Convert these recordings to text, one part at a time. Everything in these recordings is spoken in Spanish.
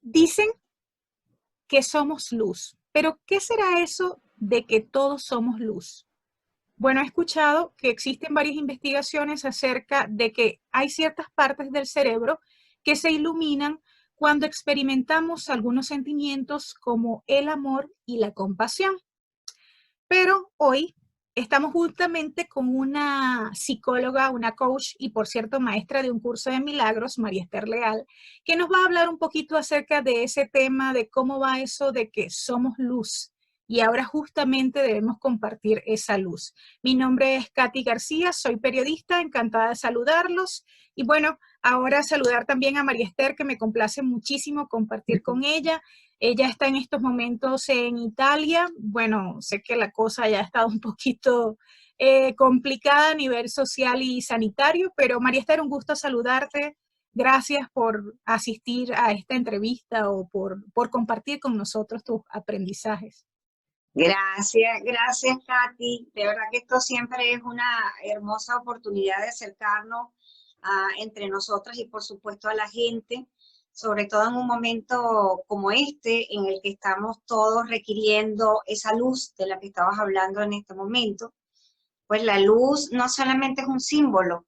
Dicen que somos luz, pero ¿qué será eso de que todos somos luz? Bueno, he escuchado que existen varias investigaciones acerca de que hay ciertas partes del cerebro que se iluminan cuando experimentamos algunos sentimientos como el amor y la compasión. Pero hoy estamos justamente con una psicóloga, una coach y por cierto maestra de un curso de milagros, María Esther Leal, que nos va a hablar un poquito acerca de ese tema, de cómo va eso de que somos luz y ahora justamente debemos compartir esa luz. Mi nombre es Katy García, soy periodista, encantada de saludarlos y bueno, ahora saludar también a María Esther, que me complace muchísimo compartir con ella. Ella está en estos momentos en Italia. Bueno, sé que la cosa ya ha estado un poquito complicada a nivel social y sanitario, pero María Esther, un gusto saludarte. Gracias por asistir a esta entrevista o por compartir con nosotros tus aprendizajes. Gracias, Katy. De verdad que esto siempre es una hermosa oportunidad de acercarnos entre nosotras y por supuesto a la gente, sobre todo en un momento como este, en el que estamos todos requiriendo esa luz de la que estabas hablando en este momento. Pues la luz no solamente es un símbolo,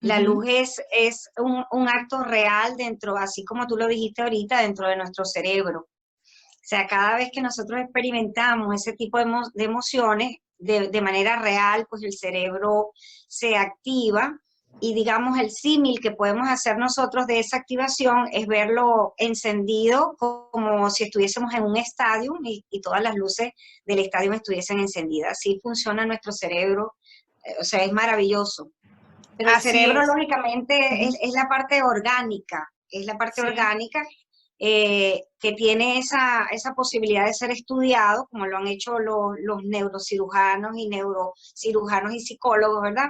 la luz es un acto real dentro, así como tú lo dijiste ahorita, dentro de nuestro cerebro. O sea, cada vez que nosotros experimentamos ese tipo de emociones de manera real, pues el cerebro se activa y digamos el símil que podemos hacer nosotros de esa activación es verlo encendido como si estuviésemos en un estadio y todas las luces del estadio estuviesen encendidas. Así funciona nuestro cerebro, o sea, es maravilloso. Pero el Así cerebro, es. lógicamente, es la parte orgánica, es la parte Sí. orgánica que tiene esa posibilidad de ser estudiado, como lo han hecho los neurocirujanos y neurocirujanos y psicólogos, ¿verdad?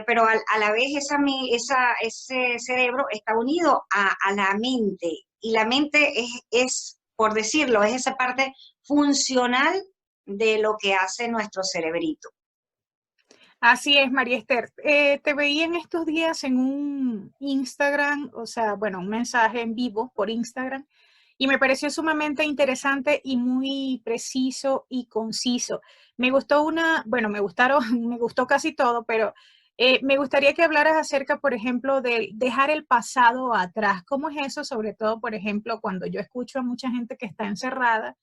Pero a la vez ese cerebro está unido a la mente, y la mente es, por decirlo, es esa parte funcional de lo que hace nuestro cerebrito. Así es, María Esther. Te veía en estos días en un Instagram, o sea, bueno, un mensaje en vivo por Instagram, y me pareció sumamente interesante y muy preciso y conciso. Me gustó bueno, me gustaron, me gustó casi todo, pero me gustaría que hablaras acerca, por ejemplo, de dejar el pasado atrás. ¿Cómo es eso? Sobre todo, por ejemplo, cuando yo escucho a mucha gente que está encerrada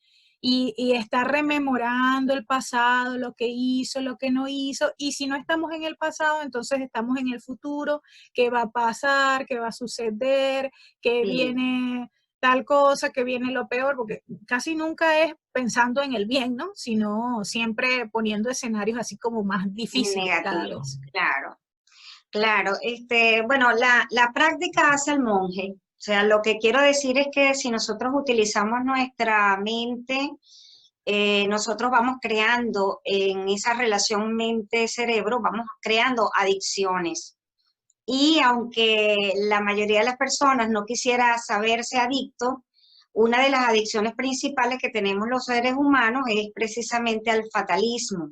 y está rememorando el pasado, lo que hizo, lo que no hizo, y si no estamos en el pasado, entonces estamos en el futuro, qué va a pasar, qué va a suceder, qué Sí. viene tal cosa, que viene lo peor, porque casi nunca es pensando en el bien, ¿no? Sino siempre poniendo escenarios así como más difíciles cada Negativo, vez. claro. Claro, bueno, la práctica hace al monje. O sea, lo que quiero decir es que si nosotros utilizamos nuestra mente, nosotros vamos creando en esa relación mente-cerebro, vamos creando adicciones. Y aunque la mayoría de las personas no quisiera saberse adicto, una de las adicciones principales que tenemos los seres humanos es precisamente al fatalismo,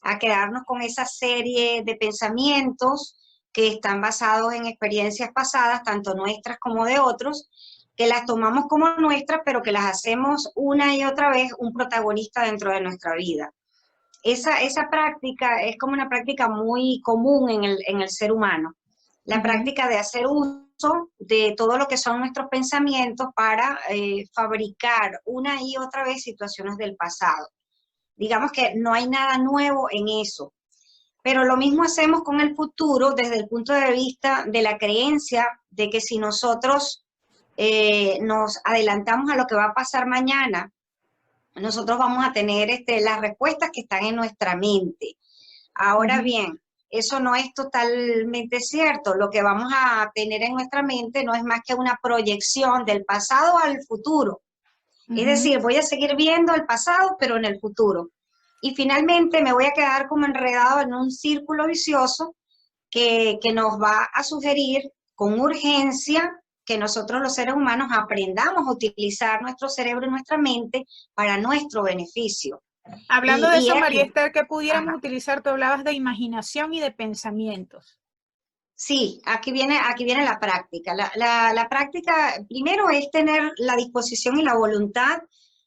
a quedarnos con esa serie de pensamientos que están basados en experiencias pasadas, tanto nuestras como de otros, que las tomamos como nuestras, pero que las hacemos una y otra vez un protagonista dentro de nuestra vida. Esa práctica es como una práctica muy común en el ser humano, la práctica de hacer uso de todo lo que son nuestros pensamientos para fabricar una y otra vez situaciones del pasado. Digamos que no hay nada nuevo en eso. Pero lo mismo hacemos con el futuro desde el punto de vista de la creencia de que si nosotros nos adelantamos a lo que va a pasar mañana, nosotros vamos a tener las respuestas que están en nuestra mente. Ahora bien, eso no es totalmente cierto. Lo que vamos a tener en nuestra mente no es más que una proyección del pasado al futuro. Es decir, voy a seguir viendo el pasado, pero en el futuro. Y finalmente me voy a quedar como enredado en un círculo vicioso que nos va a sugerir con urgencia que nosotros los seres humanos aprendamos a utilizar nuestro cerebro y nuestra mente para nuestro beneficio. Hablando de eso, Es María aquí. Esther, que pudiéramos Ajá. utilizar, tú hablabas de imaginación y de pensamientos. Sí, aquí viene la práctica. La práctica, primero, es tener la disposición y la voluntad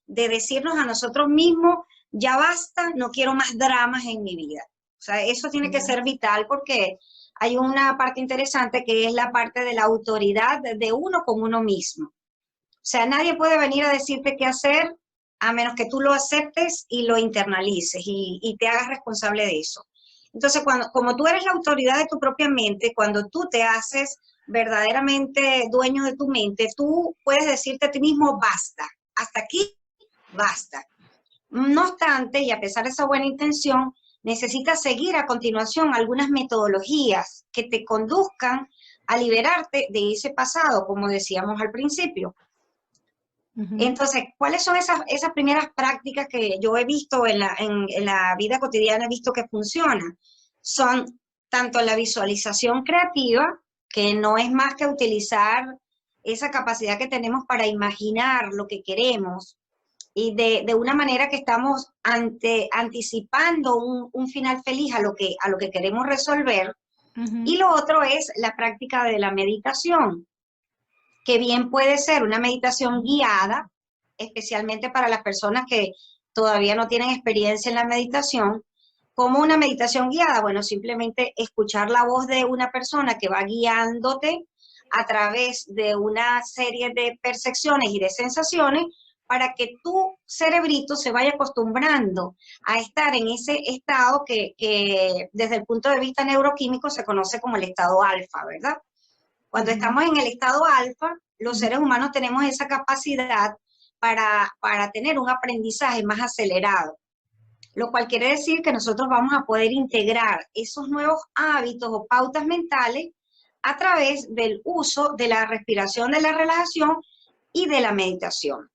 de decirnos a nosotros mismos, ya basta, no quiero más dramas en mi vida. O sea, eso tiene que Ya. ser vital porque hay una parte interesante que es la parte de la autoridad de uno con uno mismo. O sea, nadie puede venir a decirte qué hacer a menos que tú lo aceptes y lo internalices y te hagas responsable de eso. Entonces, como tú eres la autoridad de tu propia mente, cuando tú te haces verdaderamente dueño de tu mente, tú puedes decirte a ti mismo, basta, hasta aquí, basta. No obstante, y a pesar de esa buena intención, necesitas seguir a continuación algunas metodologías que te conduzcan a liberarte de ese pasado, como decíamos al principio. Ujú. Entonces, ¿cuáles son esas primeras prácticas que yo he visto en la vida cotidiana, he visto que funcionan? Son tanto la visualización creativa, que no es más que utilizar esa capacidad que tenemos para imaginar lo que queremos y de una manera que estamos anticipando un final feliz a lo que queremos resolver. Y Ujú. lo otro es la práctica de la meditación, que bien puede ser una meditación guiada, especialmente para las personas que todavía no tienen experiencia en la meditación. Como una meditación guiada, bueno, simplemente escuchar la voz de una persona que va guiándote a través de una serie de percepciones y de sensaciones para que tu cerebrito se vaya acostumbrando a estar en ese estado que desde el punto de vista neuroquímico se conoce como el estado alfa, ¿verdad? Cuando Ujú. estamos en el estado alfa, los Ujú. seres humanos tenemos esa capacidad para tener un aprendizaje más acelerado, lo cual quiere decir que nosotros vamos a poder integrar esos nuevos hábitos o pautas mentales a través del uso de la respiración, de la relajación y de la meditación.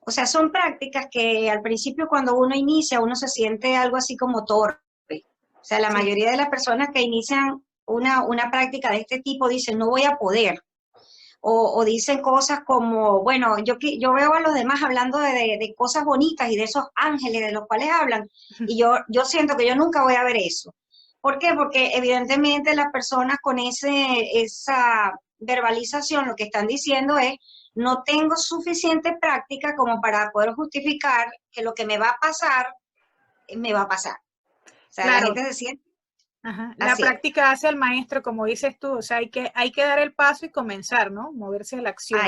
O sea, son prácticas que al principio cuando uno inicia, uno se siente algo así como torpe. O sea, la Sí. mayoría de las personas que inician una práctica de este tipo dicen, no voy a poder, o dicen cosas como, bueno, yo veo a los demás hablando de cosas bonitas y de esos ángeles de los cuales hablan, y yo siento que yo nunca voy a ver eso. ¿Por qué? Porque evidentemente las personas con esa verbalización lo que están diciendo es, no tengo suficiente práctica como para poder justificar que lo que me va a pasar, me va a pasar. O sea, la Claro. gente se siente Ajá. La así, práctica hace al maestro, como dices tú, o sea, hay que dar el paso y comenzar, ¿no? Moverse a la acción.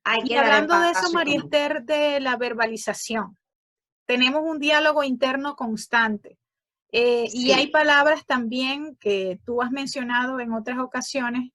hay Y que dar el hablando de eso, paso y María comenzar. Esther, de la verbalización, tenemos un diálogo interno constante. Y hay Sí. palabras también que tú has mencionado en otras ocasiones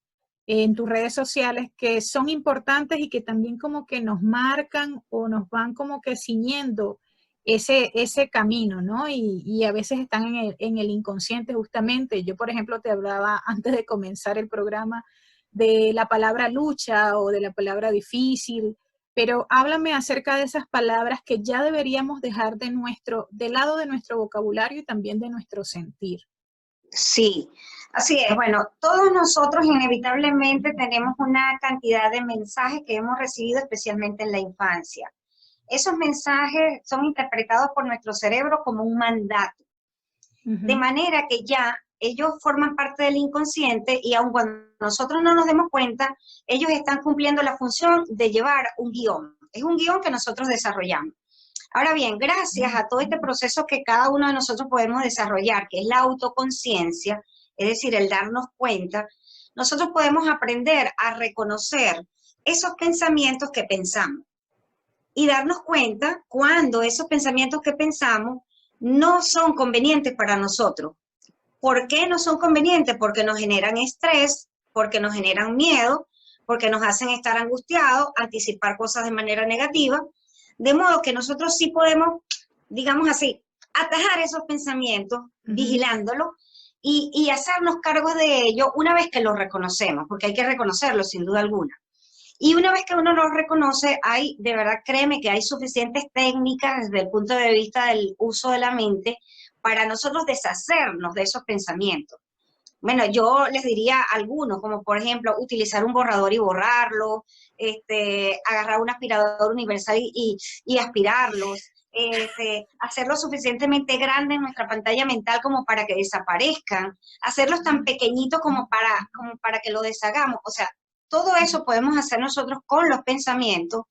en tus redes sociales que son importantes y que también como que nos marcan o nos van como que ciñendo ese camino, ¿no? Y a veces están en el inconsciente justamente. Yo, por ejemplo, te hablaba antes de comenzar el programa de la palabra lucha o de la palabra difícil, pero háblame acerca de esas palabras que ya deberíamos dejar del lado de nuestro vocabulario y también de nuestro sentir. Sí, así es. Bueno, todos nosotros inevitablemente tenemos una cantidad de mensajes que hemos recibido especialmente en la infancia. Esos mensajes son interpretados por nuestro cerebro como un mandato, de Ujú. manera que ya ellos forman parte del inconsciente y aun cuando nosotros no nos demos cuenta, ellos están cumpliendo la función de llevar un guión. Es un guión que nosotros desarrollamos. Ahora bien, gracias a todo este proceso que cada uno de nosotros podemos desarrollar, que es la autoconciencia, es decir, el darnos cuenta, nosotros podemos aprender a reconocer esos pensamientos que pensamos y darnos cuenta cuando esos pensamientos que pensamos no son convenientes para nosotros. ¿Por qué no son convenientes? Porque nos generan estrés, porque nos generan miedo, porque nos hacen estar angustiados, anticipar cosas de manera negativa, de modo que nosotros sí podemos, digamos así, atajar esos pensamientos, Ujú. vigilándolos y hacernos cargo de ello una vez que los reconocemos, porque hay que reconocerlos sin duda alguna. Y una vez que uno los reconoce, hay, de verdad, créeme que hay suficientes técnicas desde el punto de vista del uso de la mente para nosotros deshacernos de esos pensamientos. Bueno, yo les diría algunos, como por ejemplo, utilizar un borrador y borrarlo, agarrar un aspirador universal y aspirarlos, hacerlos suficientemente grandes en nuestra pantalla mental como para que desaparezcan, hacerlos tan pequeñitos como para que lo deshagamos. O sea, todo eso podemos hacer nosotros con los pensamientos,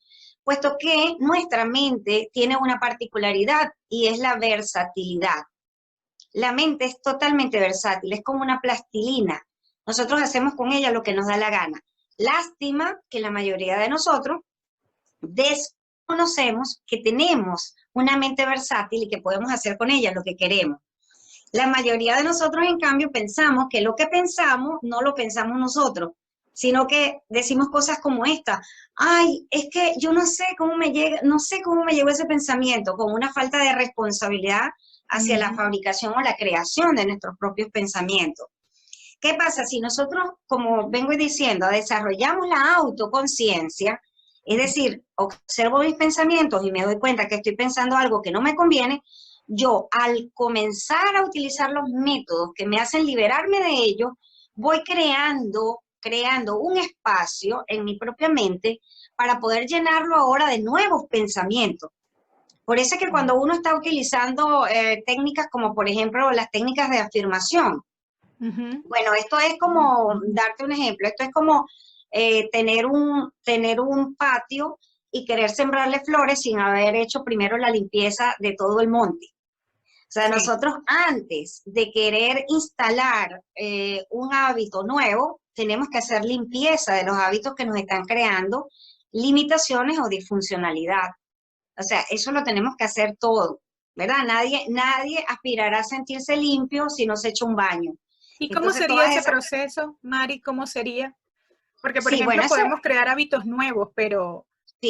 puesto que nuestra mente tiene una particularidad y es la versatilidad. La mente es totalmente versátil, es como una plastilina. Nosotros hacemos con ella lo que nos da la gana. Lástima que la mayoría de nosotros desconocemos que tenemos una mente versátil y que podemos hacer con ella lo que queremos. La mayoría de nosotros, en cambio, pensamos que lo que pensamos no lo pensamos nosotros, sino que decimos cosas como esta: ay, es que yo no sé cómo me llega, no sé cómo me llegó ese pensamiento, con una falta de responsabilidad hacia la fabricación o la creación de nuestros propios pensamientos. ¿Qué pasa? Si nosotros, como vengo diciendo, desarrollamos la autoconciencia, es decir, observo mis pensamientos y me doy cuenta que estoy pensando algo que no me conviene, yo, al comenzar a utilizar los métodos que me hacen liberarme de ellos, voy creando un espacio en mi propia mente para poder llenarlo ahora de nuevos pensamientos. Por eso es que cuando uno está utilizando técnicas como, por ejemplo, las técnicas de afirmación, bueno, esto es como, darte un ejemplo, esto es como tener un patio y querer sembrarle flores sin haber hecho primero la limpieza de todo el monte. O sea, nosotros antes de querer instalar un hábito nuevo, tenemos que hacer limpieza de los hábitos que nos están creando limitaciones o disfuncionalidad. O sea, eso lo tenemos que hacer todo, ¿verdad? Nadie aspirará a sentirse limpio si no se echa un baño. ¿Y cómo sería ese proceso, Mari? ¿Cómo sería? Porque, por ejemplo, bueno, podemos crear hábitos nuevos, pero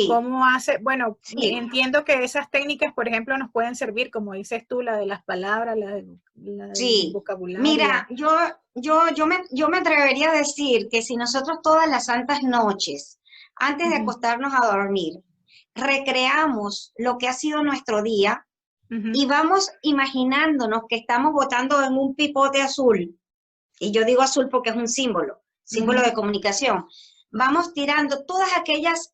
¿cómo hace? Bueno, entiendo que esas técnicas, por ejemplo, nos pueden servir, como dices tú, la de las palabras, la del vocabulario. Mira, yo me atrevería a decir que si nosotros todas las santas noches, antes de acostarnos a dormir, recreamos lo que ha sido nuestro día y vamos imaginándonos que estamos botando en un pipote azul, y yo digo azul porque es un símbolo de comunicación. Vamos tirando todas aquellas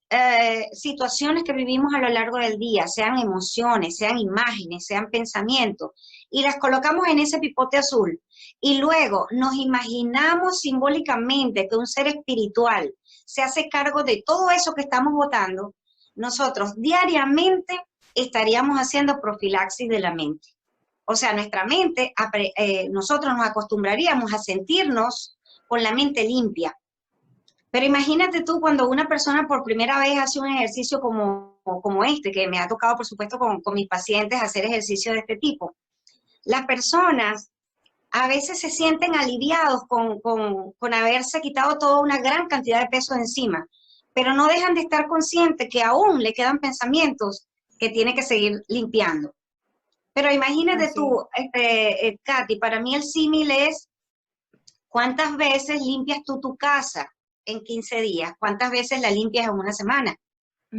situaciones que vivimos a lo largo del día, sean emociones, sean imágenes, sean pensamientos, y las colocamos en ese pipote azul. Y luego nos imaginamos simbólicamente que un ser espiritual se hace cargo de todo eso que estamos votando. Nosotros diariamente estaríamos haciendo profilaxis de la mente. O sea, nuestra mente, nosotros nos acostumbraríamos a sentirnos con la mente limpia. Pero imagínate tú cuando una persona por primera vez hace un ejercicio como este, que me ha tocado, por supuesto, con mis pacientes hacer ejercicio de este tipo. Las personas a veces se sienten aliviados con haberse quitado toda una gran cantidad de peso de encima, pero no dejan de estar conscientes que aún le quedan pensamientos que tiene que seguir limpiando. Pero imagínate tú, Katy, para mí el símil es: ¿cuántas veces limpias tú tu casa en 15 días? ¿Cuántas veces la limpias en una semana? O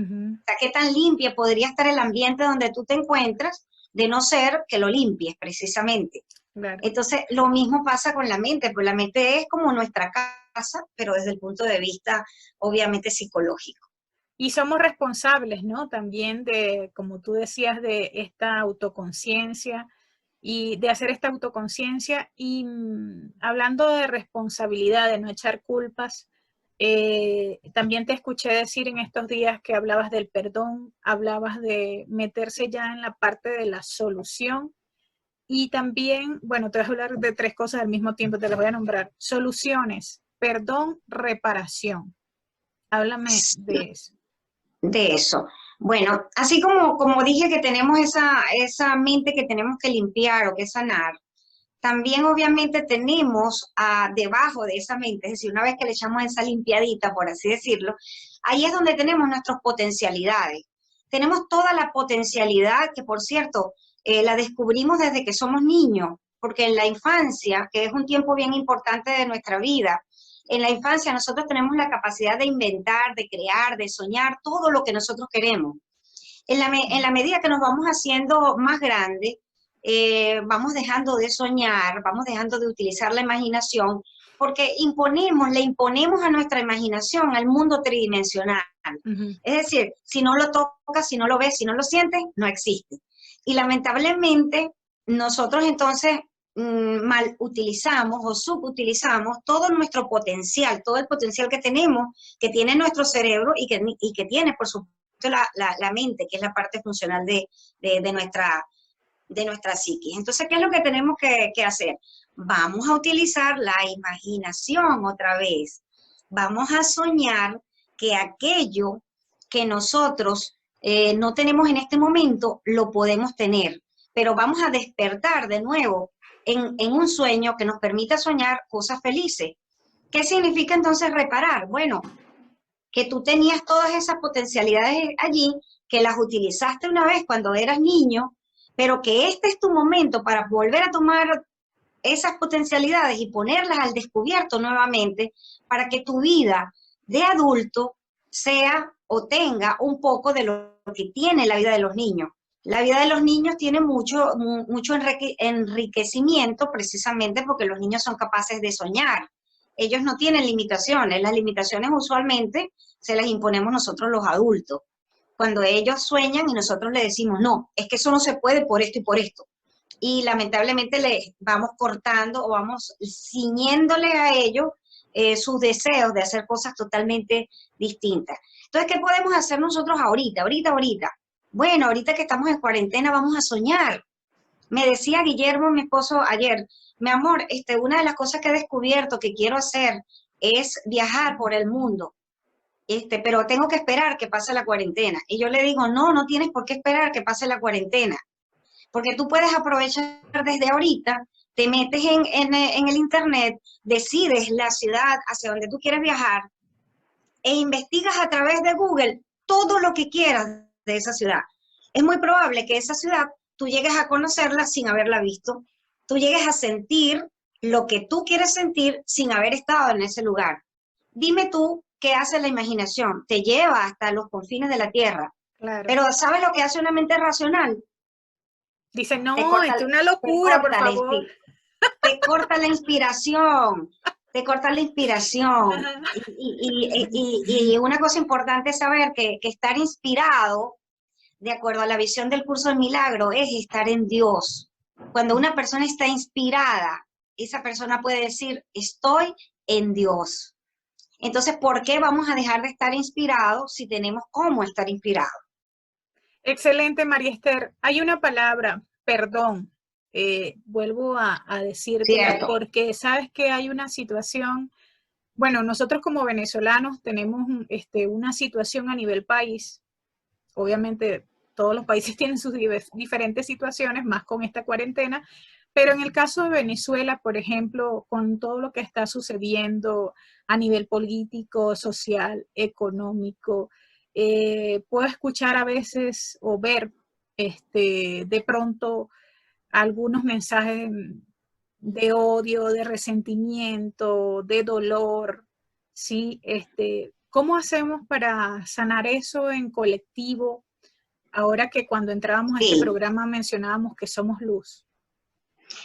sea, ¿qué tan limpia podría estar el ambiente donde tú te encuentras de no ser que lo limpies precisamente? Claro. Entonces, lo mismo pasa con la mente, pues la mente es como nuestra casa, pero desde el punto de vista, obviamente, psicológico. Y somos responsables, ¿no? También de, como tú decías, de esta autoconciencia y de hacer esta autoconciencia. Y hablando de responsabilidad, de no echar culpas, también te escuché decir en estos días que hablabas del perdón, hablabas de meterse ya en la parte de la solución. Y también, bueno, te voy a hablar de 3 cosas al mismo tiempo, te las voy a nombrar. Soluciones, perdón, reparación. Háblame de eso. De eso. Bueno, así como dije que tenemos esa mente que tenemos que limpiar o que sanar, también obviamente tenemos debajo de esa mente, es decir, una vez que le echamos esa limpiadita, por así decirlo, ahí es donde tenemos nuestras potencialidades. Tenemos toda la potencialidad que, por cierto, la descubrimos desde que somos niños, porque en la infancia, que es un tiempo bien importante de nuestra vida, en la infancia nosotros tenemos la capacidad de inventar, de crear, de soñar todo lo que nosotros queremos. En la medida que nos vamos haciendo más grandes, vamos dejando de soñar, vamos dejando de utilizar la imaginación, porque le imponemos a nuestra imaginación al mundo tridimensional. Es decir, si no lo tocas, si no lo ves, si no lo sientes, no existe. Y lamentablemente nosotros entonces mal utilizamos o subutilizamos todo nuestro potencial, todo el potencial que tenemos, que tiene nuestro cerebro y que tiene, por supuesto, la mente, que es la parte funcional de nuestra psiquis. Entonces, ¿qué es lo que tenemos que hacer? Vamos a utilizar la imaginación otra vez. Vamos a soñar que aquello que nosotros no tenemos en este momento, lo podemos tener. Pero vamos a despertar de nuevo en un sueño que nos permita soñar cosas felices. ¿Qué significa entonces reparar? Bueno, que tú tenías todas esas potencialidades allí, que las utilizaste una vez cuando eras niño, pero que este es tu momento para volver a tomar esas potencialidades y ponerlas al descubierto nuevamente para que tu vida de adulto sea o tenga un poco de lo que tiene la vida de los niños. La vida de los niños tiene mucho enriquecimiento precisamente porque los niños son capaces de soñar. Ellos no tienen limitaciones. Las limitaciones usualmente se las imponemos nosotros los adultos. Cuando ellos sueñan y nosotros les decimos, no, es que eso no se puede por esto y por esto. Y lamentablemente le vamos cortando o vamos ciñéndole a ellos sus deseos de hacer cosas totalmente distintas. Entonces, ¿qué podemos hacer nosotros ahorita? Bueno, ahorita que estamos en cuarentena vamos a soñar. Me decía Guillermo, mi esposo, ayer, mi amor, una de las cosas que he descubierto que quiero hacer es viajar por el mundo. Pero tengo que esperar que pase la cuarentena. Y yo le digo, no, no tienes por qué esperar que pase la cuarentena. Porque tú puedes aprovechar desde ahorita, te metes en el internet, decides la ciudad hacia donde tú quieres viajar e investigas a través de Google todo lo que quieras de esa ciudad. Es muy probable que esa ciudad tú llegues a conocerla sin haberla visto, tú llegues a sentir lo que tú quieres sentir sin haber estado en ese lugar. Dime tú qué hace la imaginación, te lleva hasta los confines de la tierra. Claro. Pero ¿sabes lo que hace una mente racional? Dicen, no, es una locura, por favor. Te corta la inspiración, te corta la inspiración. Y una cosa importante es saber que estar inspirado, de acuerdo a la visión del curso del milagro, es estar en Dios. Cuando una persona está inspirada, esa persona puede decir, estoy en Dios. Entonces, ¿por qué vamos a dejar de estar inspirados si tenemos cómo estar inspirados? Excelente, María Esther. Hay una palabra, perdón. Vuelvo a decirte, porque sabes que hay una situación, bueno, nosotros como venezolanos tenemos una situación a nivel país. Obviamente todos los países tienen sus diferentes situaciones, más con esta cuarentena, pero en el caso de Venezuela, por ejemplo, con todo lo que está sucediendo a nivel político, social, económico, puedo escuchar a veces o ver de pronto algunos mensajes de odio, de resentimiento, de dolor, ¿sí? ¿Cómo hacemos para sanar eso en colectivo? Ahora que cuando entrábamos a este programa mencionábamos que somos luz,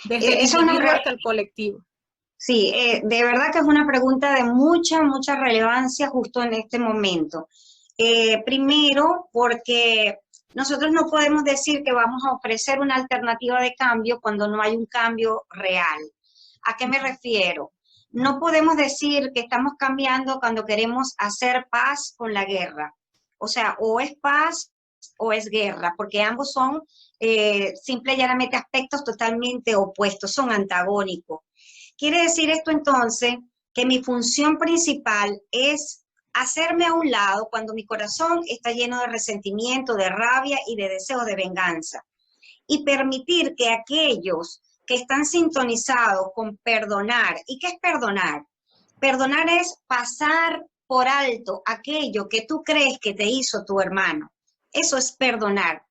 desde el individuo hasta el colectivo. Sí, de verdad que es una pregunta de mucha relevancia justo en este momento. Primero, porque nosotros no podemos decir que vamos a ofrecer una alternativa de cambio cuando no hay un cambio real. ¿A qué me refiero? No podemos decir que estamos cambiando cuando queremos hacer paz con la guerra. O sea, o es paz o es guerra, porque ambos son simple y llanamente aspectos totalmente opuestos, son antagónicos. Quiere decir esto entonces que mi función principal es hacerme a un lado cuando mi corazón está lleno de resentimiento, de rabia y de deseos de venganza. Y permitir que aquellos que están sintonizados con perdonar, ¿y qué es perdonar? Perdonar es pasar por alto aquello que tú crees que te hizo tu hermano. Eso es perdonar.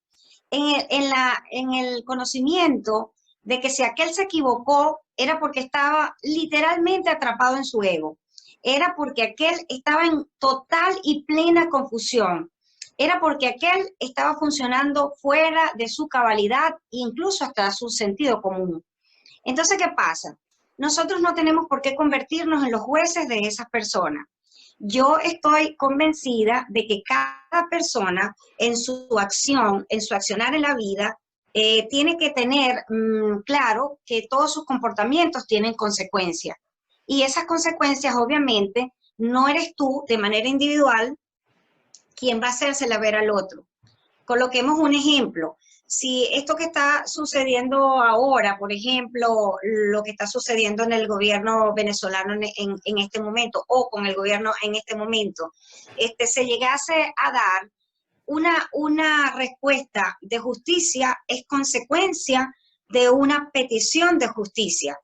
En el conocimiento de que si aquel se equivocó, era porque estaba literalmente atrapado en su ego. Era porque aquel estaba en total y plena confusión. Era porque aquel estaba funcionando fuera de su cabalidad, incluso hasta su sentido común. Entonces, ¿qué pasa? Nosotros no tenemos por qué convertirnos en los jueces de esas personas. Yo estoy convencida de que cada persona en su acción, en su accionar en la vida, tiene que tener claro que todos sus comportamientos tienen consecuencias. Y esas consecuencias, obviamente, no eres tú de manera individual quien va a hacérsela ver al otro. Coloquemos un ejemplo. Si esto que está sucediendo ahora, por ejemplo, lo que está sucediendo en el gobierno venezolano en este momento, o con el gobierno en este momento, se llegase a dar una respuesta de justicia, es consecuencia de una petición de justicia.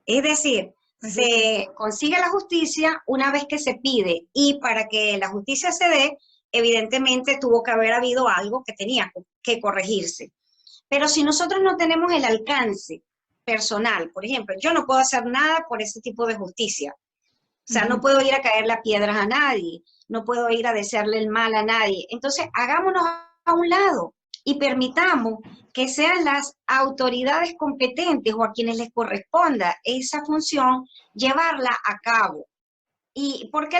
Es decir, se consigue la justicia una vez que se pide, y para que la justicia se dé, evidentemente tuvo que haber habido algo que tenía que corregirse. Pero si nosotros no tenemos el alcance personal, por ejemplo, yo no puedo hacer nada por ese tipo de justicia. O sea, no puedo ir a caerle a piedras a nadie, no puedo ir a desearle el mal a nadie. Entonces, hagámonos a un lado y permitamos que sean las autoridades competentes o a quienes les corresponda esa función llevarla a cabo. ¿Y por qué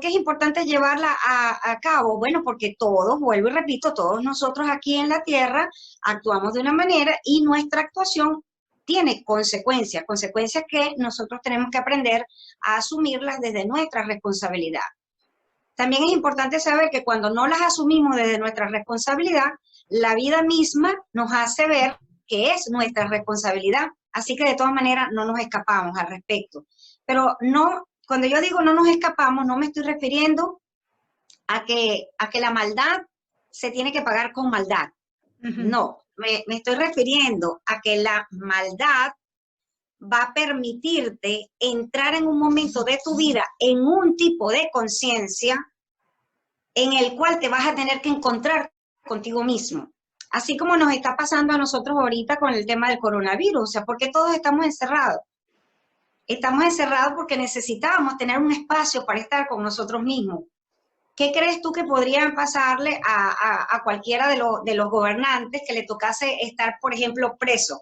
es importante llevarla a cabo? Bueno, porque todos, vuelvo y repito, todos nosotros aquí en la Tierra actuamos de una manera y nuestra actuación tiene consecuencias, consecuencias que nosotros tenemos que aprender a asumirlas desde nuestra responsabilidad. También es importante saber que cuando no las asumimos desde nuestra responsabilidad, la vida misma nos hace ver que es nuestra responsabilidad. Así que de todas maneras no nos escapamos al respecto. Pero no, cuando yo digo no nos escapamos, no me estoy refiriendo a que la maldad se tiene que pagar con maldad. No, me estoy refiriendo a que la maldad va a permitirte entrar en un momento de tu vida en un tipo de conciencia en el cual te vas a tener que encontrar contigo mismo. Así como nos está pasando a nosotros ahorita con el tema del coronavirus. O sea, ¿por qué todos estamos encerrados? Estamos encerrados porque necesitábamos tener un espacio para estar con nosotros mismos. ¿Qué crees tú que podría pasarle a cualquiera de los gobernantes que le tocase estar, por ejemplo, preso?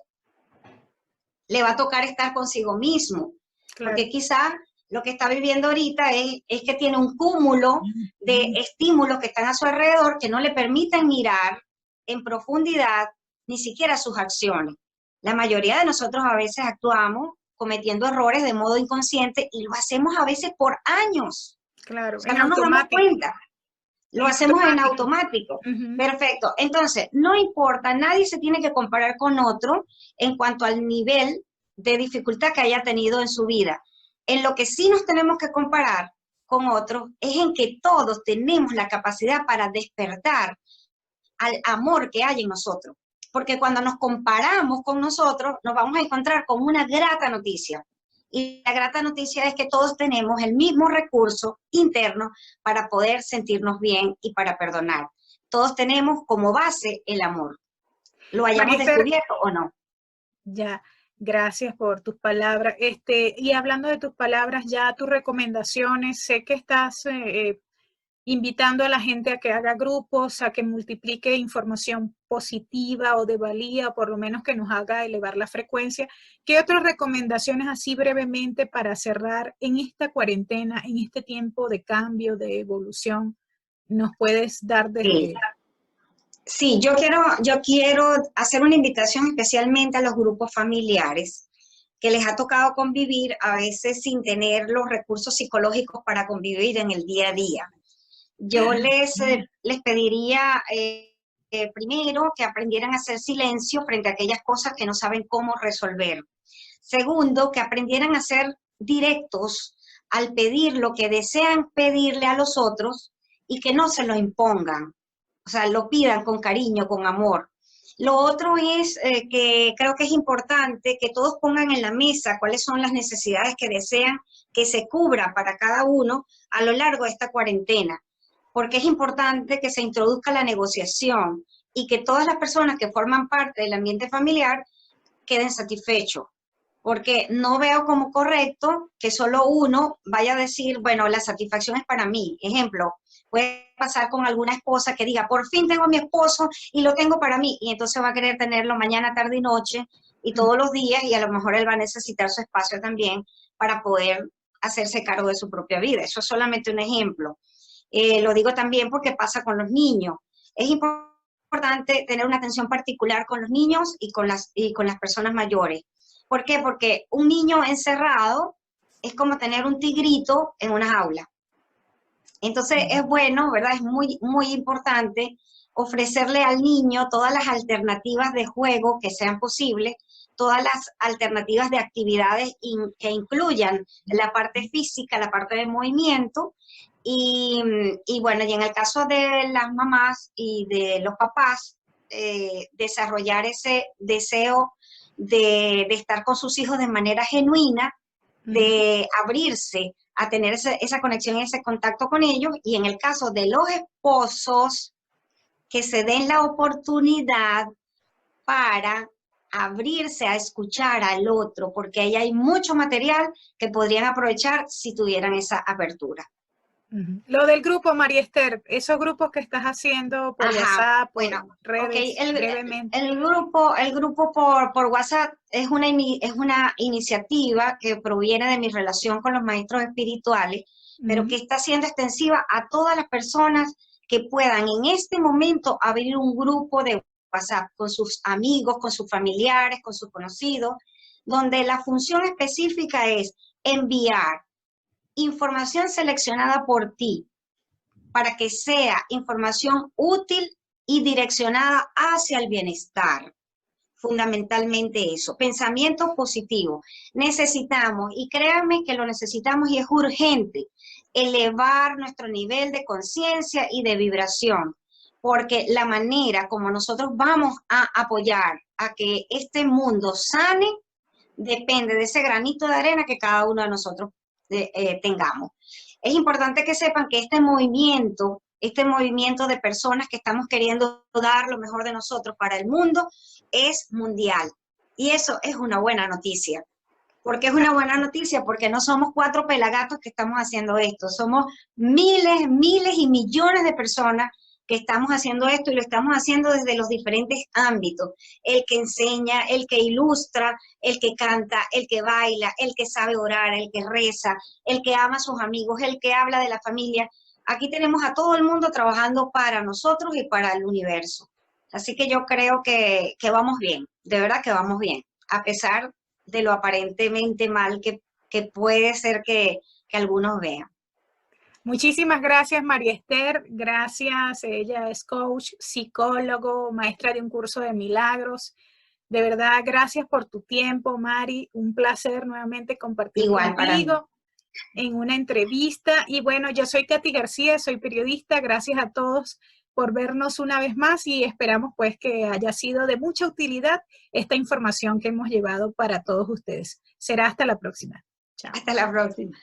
Le va a tocar estar consigo mismo, claro. Porque quizás lo que está viviendo ahorita es que tiene un cúmulo de estímulos que están a su alrededor que no le permiten mirar en profundidad ni siquiera sus acciones. La mayoría de nosotros a veces actuamos cometiendo errores de modo inconsciente y lo hacemos a veces por años. Claro, o sea, no nos damos cuenta. Lo hacemos en automático. Perfecto. Entonces, no importa, nadie se tiene que comparar con otro en cuanto al nivel de dificultad que haya tenido en su vida. En lo que sí nos tenemos que comparar con otros es en que todos tenemos la capacidad para despertar al amor que hay en nosotros. Porque cuando nos comparamos con nosotros, nos vamos a encontrar con una grata noticia. Y la grata noticia es que todos tenemos el mismo recurso interno para poder sentirnos bien y para perdonar. Todos tenemos como base el amor. ¿Lo hayamos descubierto o no? Ya, gracias por tus palabras. Y hablando de tus palabras, ya tus recomendaciones, sé que estás invitando a la gente a que haga grupos, a que multiplique información positiva o de valía, o por lo menos que nos haga elevar la frecuencia. ¿Qué otras recomendaciones así brevemente para cerrar en esta cuarentena, en este tiempo de cambio, de evolución, nos puedes dar desde... Sí, yo quiero hacer una invitación especialmente a los grupos familiares que les ha tocado convivir a veces sin tener los recursos psicológicos para convivir en el día a día. Yo les pediría primero que aprendieran a hacer silencio frente a aquellas cosas que no saben cómo resolver. Segundo, que aprendieran a ser directos al pedir lo que desean pedirle a los otros y que no se lo impongan. O sea, lo pidan con cariño, con amor. Lo otro es que creo que es importante que todos pongan en la mesa cuáles son las necesidades que desean que se cubra para cada uno a lo largo de esta cuarentena. Porque es importante que se introduzca la negociación y que todas las personas que forman parte del ambiente familiar queden satisfechos. Porque no veo como correcto que solo uno vaya a decir, bueno, la satisfacción es para mí. Ejemplo, puede pasar con alguna esposa que diga, por fin tengo a mi esposo y lo tengo para mí. Y entonces va a querer tenerlo mañana, tarde y noche y todos los días, y a lo mejor él va a necesitar su espacio también para poder hacerse cargo de su propia vida. Eso es solamente un ejemplo. Lo digo también porque pasa con los niños. Es importante importante tener una atención particular con los niños y con las personas mayores. ¿Por qué? Porque un niño encerrado es como tener un tigrito en una jaula. Entonces es bueno, ¿verdad? Es muy, muy importante ofrecerle al niño todas las alternativas de juego que sean posibles, todas las alternativas de actividades que incluyan la parte física, la parte de movimiento. Y bueno, y en el caso de las mamás y de los papás, desarrollar ese deseo de estar con sus hijos de manera genuina, de abrirse a tener esa conexión y ese contacto con ellos. Y en el caso de los esposos, que se den la oportunidad para abrirse a escuchar al otro, porque ahí hay mucho material que podrían aprovechar si tuvieran esa apertura. Lo del grupo, María Esther, esos grupos que estás haciendo por WhatsApp, por bueno, redes, brevemente. El grupo por WhatsApp es una iniciativa que proviene de mi relación con los maestros espirituales, pero que está siendo extensiva a todas las personas que puedan en este momento abrir un grupo de WhatsApp con sus amigos, con sus familiares, con sus conocidos, donde la función específica es enviar información seleccionada por ti para que sea información útil y direccionada hacia el bienestar. Fundamentalmente eso, pensamiento positivo. Necesitamos, y créanme que lo necesitamos y es urgente, elevar nuestro nivel de conciencia y de vibración, porque la manera como nosotros vamos a apoyar a que este mundo sane depende de ese granito de arena que cada uno de nosotros tengamos. Es importante que sepan que este movimiento de personas que estamos queriendo dar lo mejor de nosotros para el mundo es mundial. Y eso es una buena noticia. ¿Por qué es una buena noticia? Porque no somos 4 pelagatos que estamos haciendo esto, somos miles, miles y millones de personas que estamos haciendo esto y lo estamos haciendo desde los diferentes ámbitos. El que enseña, el que ilustra, el que canta, el que baila, el que sabe orar, el que reza, el que ama a sus amigos, el que habla de la familia. Aquí tenemos a todo el mundo trabajando para nosotros y para el universo. Así que yo creo que vamos bien, de verdad que vamos bien, a pesar de lo aparentemente mal que puede ser que algunos vean. Muchísimas gracias, María Esther. Gracias. Ella es coach, psicólogo, maestra de un curso de milagros. De verdad, gracias por tu tiempo, Mari. Un placer nuevamente compartir Igual contigo en una entrevista. Y bueno, yo soy Katy García, soy periodista. Gracias a todos por vernos una vez más y esperamos pues que haya sido de mucha utilidad esta información que hemos llevado para todos ustedes. Será hasta la próxima. Chao. Hasta la próxima.